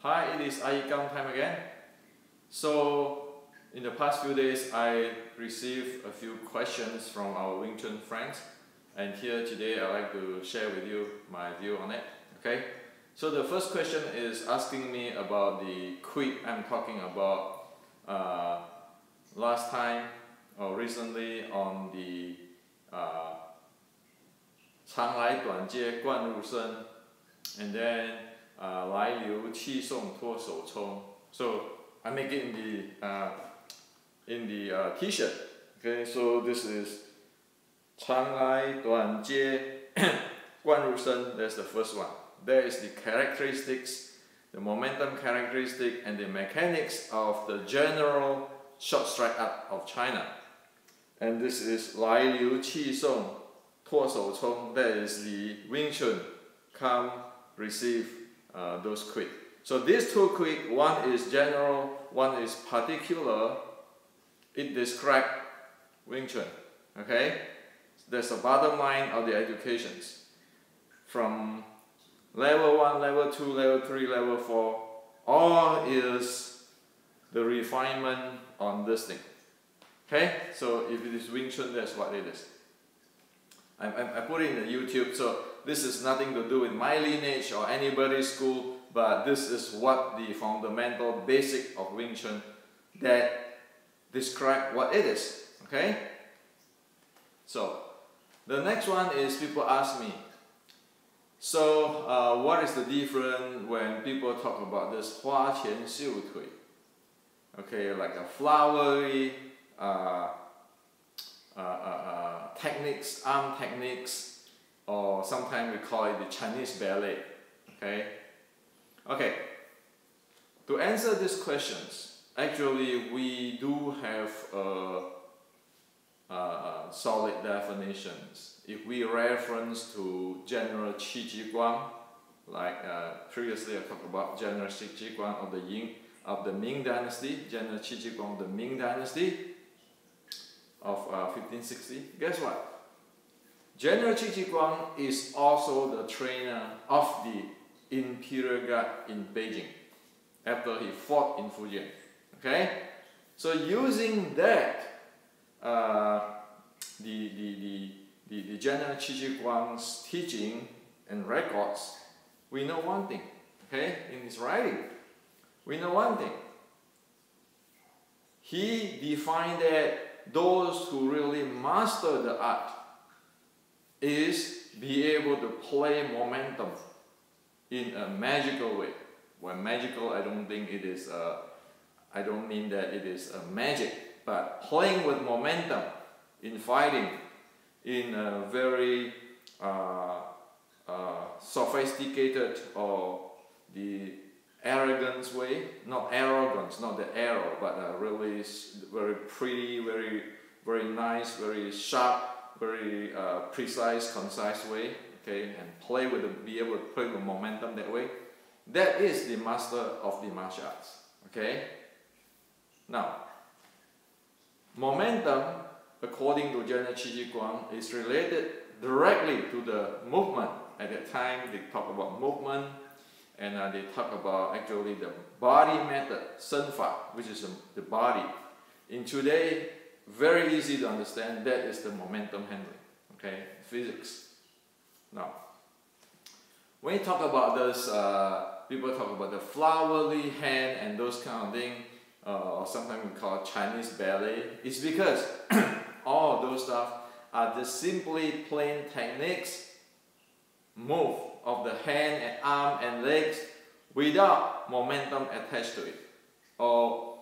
Hi, it is iYikKam time again. So, in the past few days, I received a few questions from our Wing Chun friends, and here today I'd like to share with you my view on it. Okay. So the first question is asking me about the quid I'm talking about last time or recently on the 长来短接贯入身 and then 来流气送脱手冲. So I make it in the T-shirt. Okay, so this is 长来短接贯入身. That's the first one. There is the characteristics, the momentum characteristic, and the mechanics of the general short strike art of China. And this is 来流气送脱手冲. That is the Wing Chun, come, receive those quid. So these two quid, one is general, one is particular. It describes Wing Chun. Okay, that's the bottom line of the educations. From level 1, level 2, level 3, level 4, all is the refinement on this thing. Okay, so if it is Wing Chun, that's what it is. I put it in the YouTube, so this is nothing to do with my lineage or anybody's school, but this is what the fundamental basic of Wing Chun that describe what it is. Okay? So the next one is people ask me, so what is the difference when people talk about this 花拳绣腿? Okay, like a flowery techniques, arm techniques, or sometimes we call it the Chinese ballet. Okay? Okay. To answer these questions, actually we do have solid definitions. If we reference to general Qi Ji Guang, like previously I talked about general Qi Ji Guang of the Ming Dynasty, general Qi Ji Guang of the Ming Dynasty of 1560. Guess what? General Qi Ji Guang is also the trainer of the Imperial Guard in Beijing after he fought in Fujian. Okay, so using that, the General Qi Ji Guang's teaching and records, we know one thing. Okay, in his writing, we know one thing. He defined that those who really master the art is be able to play momentum in a magical way. When magical, I don't think it is. I don't mean that it is a magic, but playing with momentum in fighting in a very sophisticated or the arrogance way, not arrogance, not the arrow, but really very pretty, very nice, very sharp, very precise, concise way. Okay, and be able to play with momentum that way. That is the master of the martial arts. Okay. Now, momentum, according to General Qi Ji Guang, is related directly to the movement. At that time, they talk about movement. And they talk about actually the body method, 身法, which is the body. In today, very easy to understand, that is the momentum handling, okay, physics. Now, when you talk about this, people talk about the flowery hand and those kind of things, or sometimes we call it Chinese ballet. It's because all those stuff are just simply plain techniques, move of the hand and arm and legs without momentum attached to it, or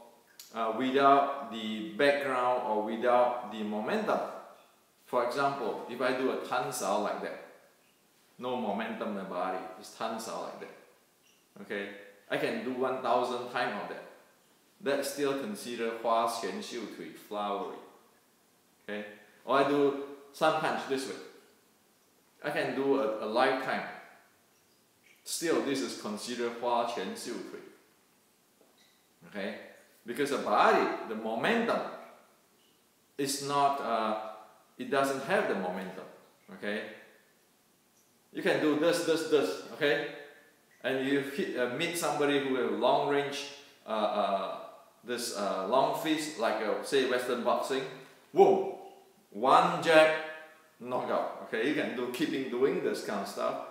without the background or without the momentum. For example, if I do a tan sao like that, no momentum in the body, it's tan sao like that. Okay, I can do 1,000 times of that. That's still considered 花拳绣腿, flowery. Okay, or I do sun punch this way. I can do a lifetime. Still, this is considered 花拳绣腿. Okay, because the body, the momentum, is not. It doesn't have the momentum. Okay, you can do this. Okay, and you meet somebody who has long range, long fist, like say Western boxing, boom, one jab, knockout. Okay, you can keeping doing this kind of stuff.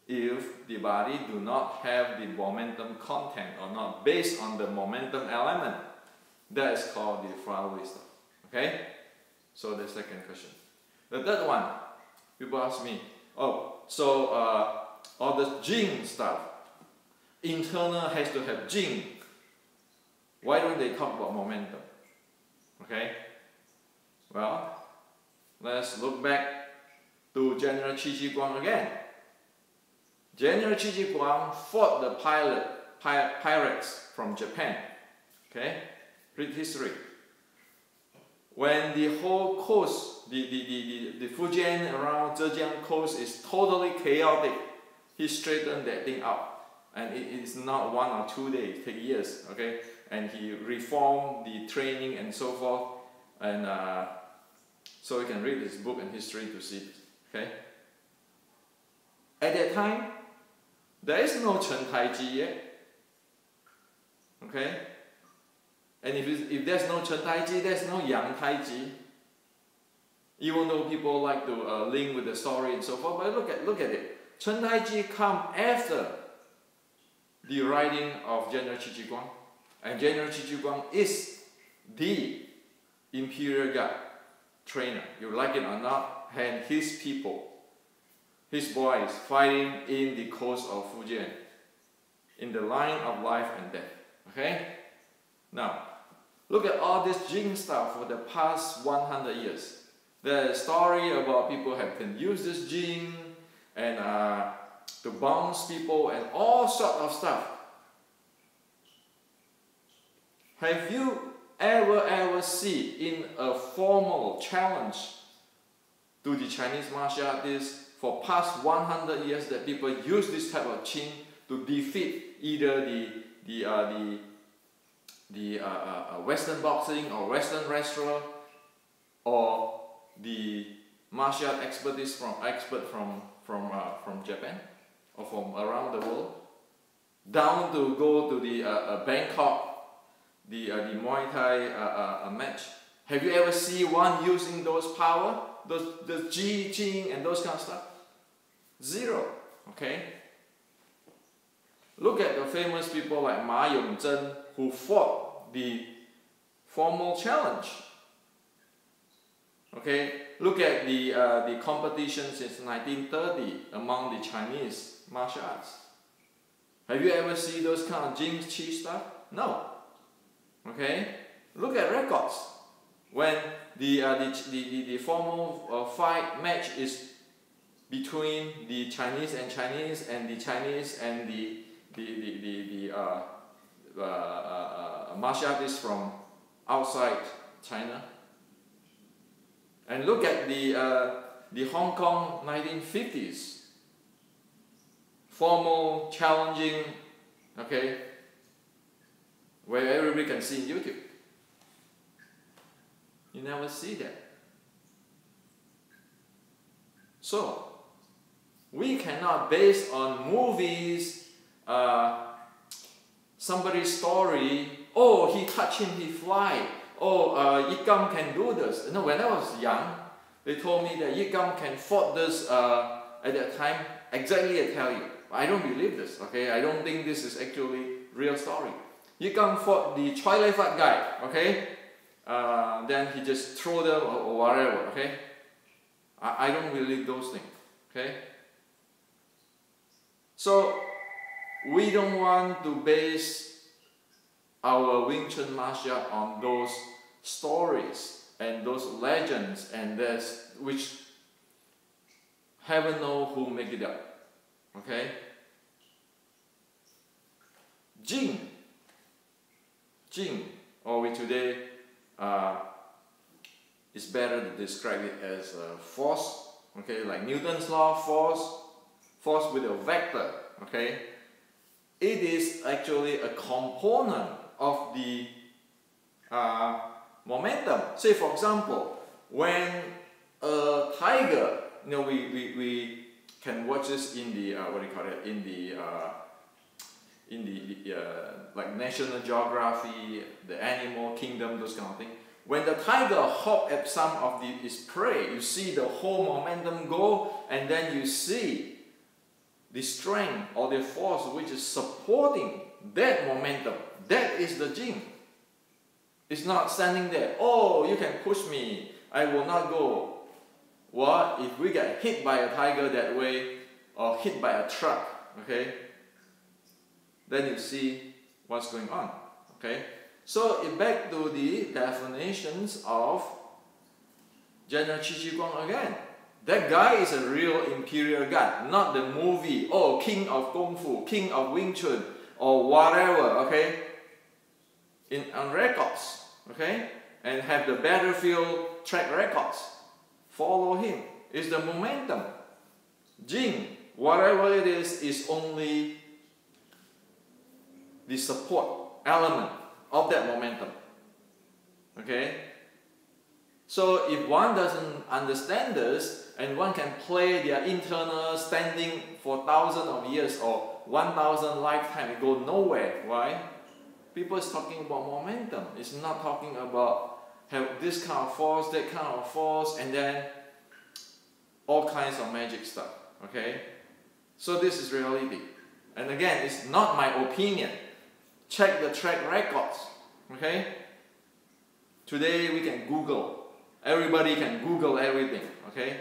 If the body do not have the momentum content or not based on the momentum element, that is called the flowery stuff. Okay, so the second question. The third one, people ask me, oh, so all this Jing stuff, internal has to have Jing. Why don't they talk about momentum? Okay, well, let's look back to General Qi Guang again. General Qi Guang fought the pirates from Japan. Okay, read history. When the whole coast, the Fujian around Zhejiang coast is totally chaotic, he straightened that thing out. And it is not 1 or 2 days, it takes years. Okay, and he reformed the training and so forth. And so you can read his book and history to see it. Okay. At that time, there is no Chen Taiji yet. Okay? And if there's no Chen Taiji, there's no Yang Taiji. Even though people like to link with the story and so forth, but look at it. Chen Taiji come after the writing of General Qi Guang. And General Qi Guang is the imperial guard trainer. You like it or not, and his people, his boys fighting in the coast of Fujian, in the line of life and death. Okay? Now, look at all this Jing stuff for the past 100 years. There's a story about people can use this Jing and to bounce people and all sorts of stuff. Have you ever seen in a formal challenge to the Chinese martial artists for past 100 years that people use this type of Qing to defeat either the Western boxing or Western wrestler or the martial art expert from Japan or from around the world, down to go to the Bangkok, the Muay Thai match? Have you ever seen one using those power, the Ji, Jing and those kind of stuff? Zero. Okay. Look at the famous people like Ma Yongzhen who fought the formal challenge. Okay. Look at the competition since 1930 among the Chinese martial arts. Have you ever seen those kind of Jing Qi stuff? No. Okay. Look at records. When the formal fight match is between the Chinese and the Chinese and the martial artists from outside China. And look at the Hong Kong 1950s formal challenging, okay, where everybody can see in YouTube. You never see that. So we cannot base on movies, somebody's story. Oh, he touched him, he fly. Oh, iYikKam can do this. You know, when I was young, they told me that iYikKam can fought this at that time. Exactly, I tell you. I don't believe this. Okay, I don't think this is actually real story. iYikKam fought the Choi Lai Fat guy. Okay, then he just threw them or whatever. Okay, I don't believe those things. Okay. So, we don't want to base our Wing Chun martial art on those stories and those legends and this, which heaven knows who make it up. Okay? Jing, or we today, it's better to describe it as force. Okay, like Newton's law, force with a vector. Okay, it is actually a component of the momentum. Say for example, when a tiger, you know, we can watch this in the what do you call it, in the like National Geography, the Animal Kingdom, those kind of things. When the tiger hop at some of its prey, you see the whole momentum go, and then you see the strength or the force which is supporting that momentum. That is the jing. It's not standing there, oh, you can push me, I will not go. What if we get hit by a tiger that way, or hit by a truck, okay? Then you see what's going on, okay? So back to the definitions of General Qi Guang again. That guy is a real imperial god, not the movie, oh, king of Kung Fu, king of Wing Chun, or whatever, okay? On records, okay? And have the battlefield track records. Follow him. It's the momentum. Jing, whatever it is only the support element of that momentum. Okay? So if one doesn't understand this, and one can play their internal standing for thousands of years or 1,000 lifetime, it go nowhere. Why? People is talking about momentum. It's not talking about have this kind of force, that kind of force, and then all kinds of magic stuff. Okay? So this is reality. And again, it's not my opinion. Check the track records. Okay? Today we can Google. Everybody can Google everything. Okay?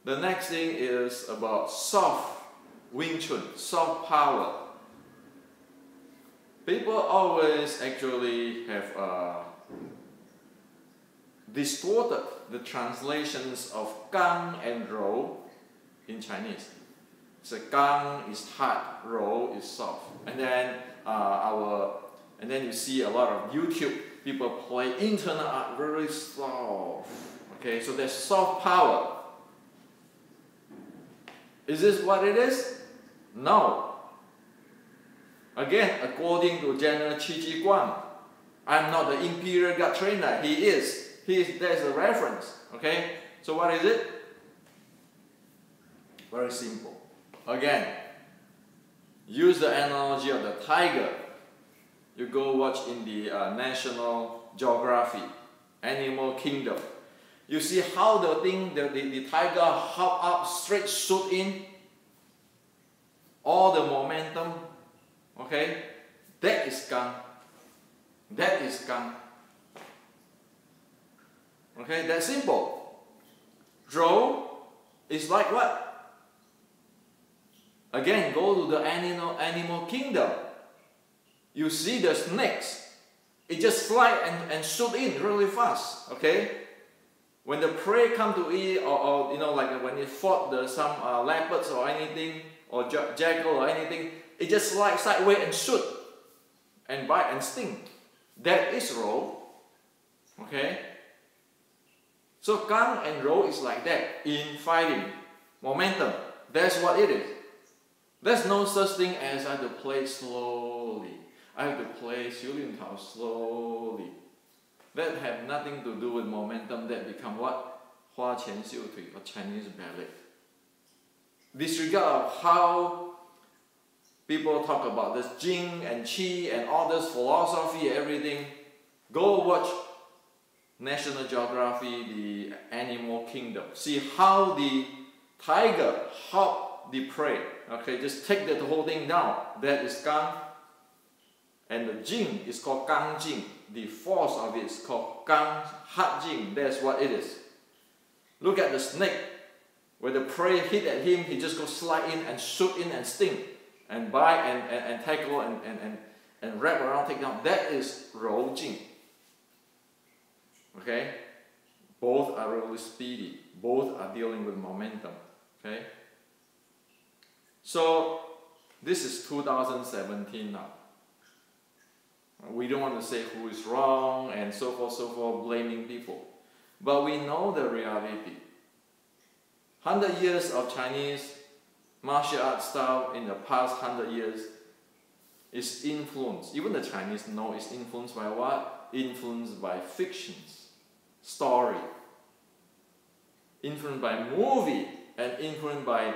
The next thing is about soft Wing Chun, soft power. People always actually have distorted the translations of Gang and Rou in Chinese. So Gang is hard, Rou is soft. And then and then you see a lot of YouTube people play internal art very soft. Okay, so there's soft power. Is this what it is? No. Again, according to General Qi Guang, I'm not the imperial god trainer. He is. There's a reference. Okay? So what is it? Very simple. Again, use the analogy of the tiger. You go watch in the National Geography, Animal Kingdom. You see how the tiger hop up, straight shoot in. All the momentum. Okay? That is Gang. That is Gang. Okay? That's simple. Rou is like what? Again, go to the animal kingdom. You see the snakes. It just fly and shoot in really fast. Okay? When the prey come to eat, or you know, like when it fought some leopards or anything, or jackal or anything, it just slide sideways and shoot, and bite and sting. That is Rou. Okay? So Gang and Rou is like that in fighting. Momentum. That's what it is. There's no such thing as I have to play slowly. I have to play Xiu Lin Tao slowly. That have nothing to do with momentum. That become what? Hua Qian Xiu Tui, or Chinese ballet. Disregard of how people talk about this Jing and Qi and all this philosophy, everything. Go watch National Geography, the Animal Kingdom. See how the tiger hop the prey. Okay, just take that whole thing down. That is Gang. And the Jing is called Gang Jing. The force of it is called Gang Hat Jing. That's what it is. Look at the snake. When the prey hit at him, he just goes slide in and shoot in and sting. And bite and tackle and wrap around, take down. That is Rou Jing. Okay? Both are really speedy. Both are dealing with momentum. Okay? So, this is 2017 now. We don't want to say who is wrong and so forth, blaming people. But we know the reality. 100 years of Chinese martial arts style in the past 100 years is influenced. Even the Chinese know it's influenced by what? Influenced by fictions, story. Influenced by movie and influenced by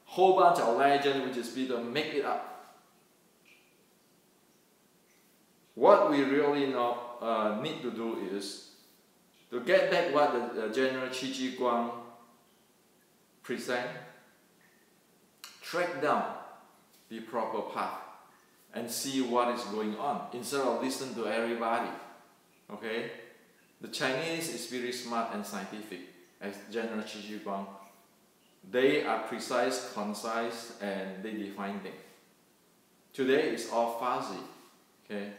whole bunch of legend which is people make it up. What we really need to do is to get back what the General Qi Guang present, track down the proper path and see what is going on instead of listen to everybody. Okay? The Chinese is very smart and scientific, as General Qi Guang. They are precise, concise, and they define things. Today is all fuzzy. Okay?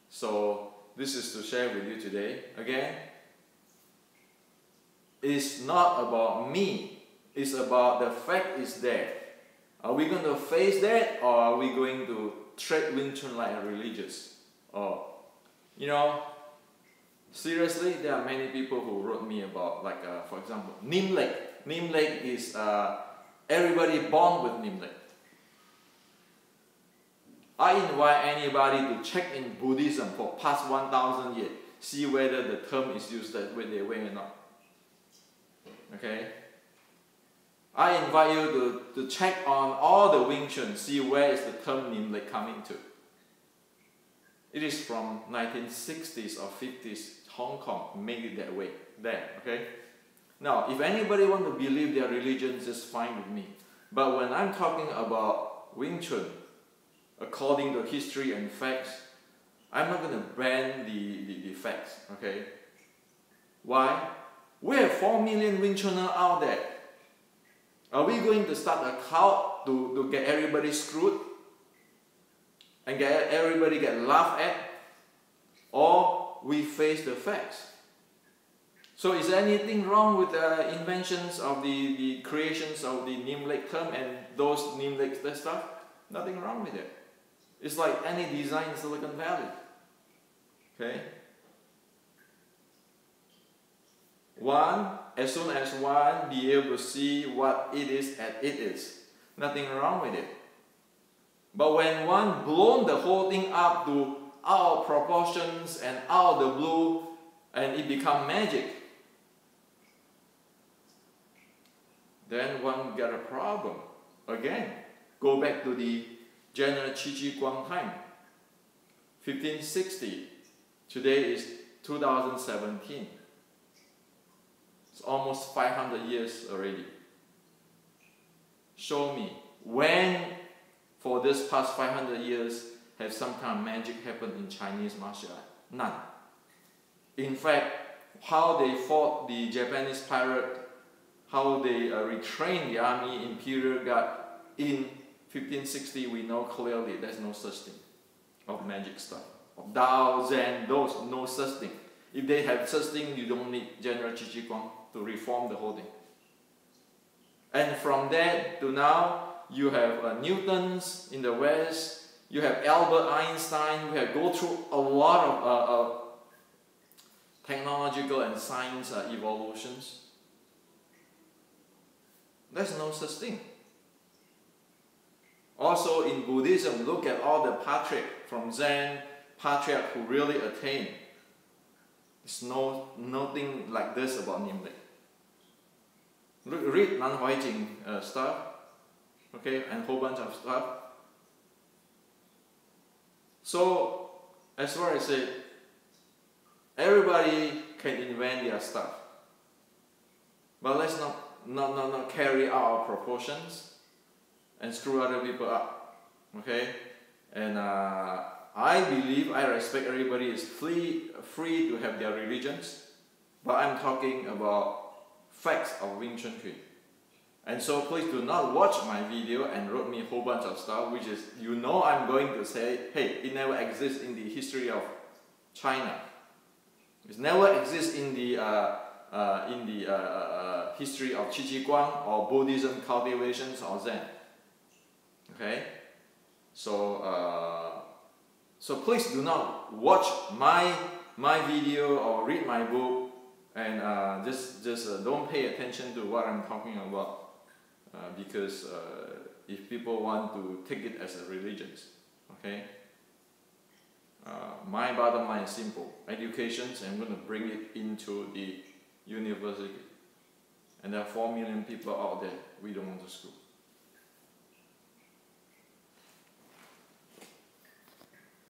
So this is to share with you today. Again, it's not about me. It's about the fact is there. Are we going to face that, or are we going to treat Wing Chun like a religious? Or, you know, seriously, there are many people who wrote me about, like, for example, Nim Lek. Nim Lek is everybody born with Nim Lek. I invite anybody to check in Buddhism for past 1,000 years, see whether the term is used that way or not. Okay? I invite you to check on all the Wing Chun, see where is the term Nim Lek coming to. It is from 1960s or 50s, Hong Kong made it that way, there, okay? Now, if anybody want to believe their religion, just fine with me. But when I'm talking about Wing Chun, according to history and facts, I'm not going to ban the facts, okay? Why? We have 4 million Wing Chuners out there. Are we going to start a cult to get everybody screwed? And get everybody get laughed at? Or we face the facts? So is there anything wrong with the inventions of the creations of the Nim Lek term and those Nim Lek stuff? Nothing wrong with it. It's like any design in Silicon Valley. Okay? As soon as one be able to see what it is as it is, nothing wrong with it. But when one blown the whole thing up to out of proportions and out of the blue, and it become magic, then one get a problem. Again, go back to the General Qi Guang time, 1560. Today is 2017. It's almost 500 years already. Show me when, for this past 500 years, have some kind of magic happened in Chinese martial art? None. In fact, how they fought the Japanese pirate, how they retrained the army, Imperial Guard in 1560, we know clearly there's no such thing of magic stuff. Of Dao, Zen, those, no such thing. If they have such thing, you don't need General Qi Guang to reform the whole thing. And from that to now, you have Newtons in the West, you have Albert Einstein, we have go through a lot of technological and science evolutions. There's no such thing. Also in Buddhism, look at all the patriarchs from Zen, patriarch who really attained. There's nothing like this about Nim Lek. Read Nan Huai Jing stuff, okay, and a whole bunch of stuff. So, as far as I said, everybody can invent their stuff. But let's not carry out our proportions and screw other people up, okay? And I believe, I respect everybody is free to have their religions, but I'm talking about facts of Wing Chun Tree. And so please do not watch my video and wrote me a whole bunch of stuff, which is, you know, I'm going to say, hey, it never exists in the history of China. It never exists in the history of Qi Guang or Buddhism cultivations or Zen. Okay, so please do not watch my video or read my book, and just don't pay attention to what I'm talking about, because if people want to take it as a religion, okay. My bottom line is simple: education, and I'm going to bring it into the university, And there are 4 million people out there we don't want to screw.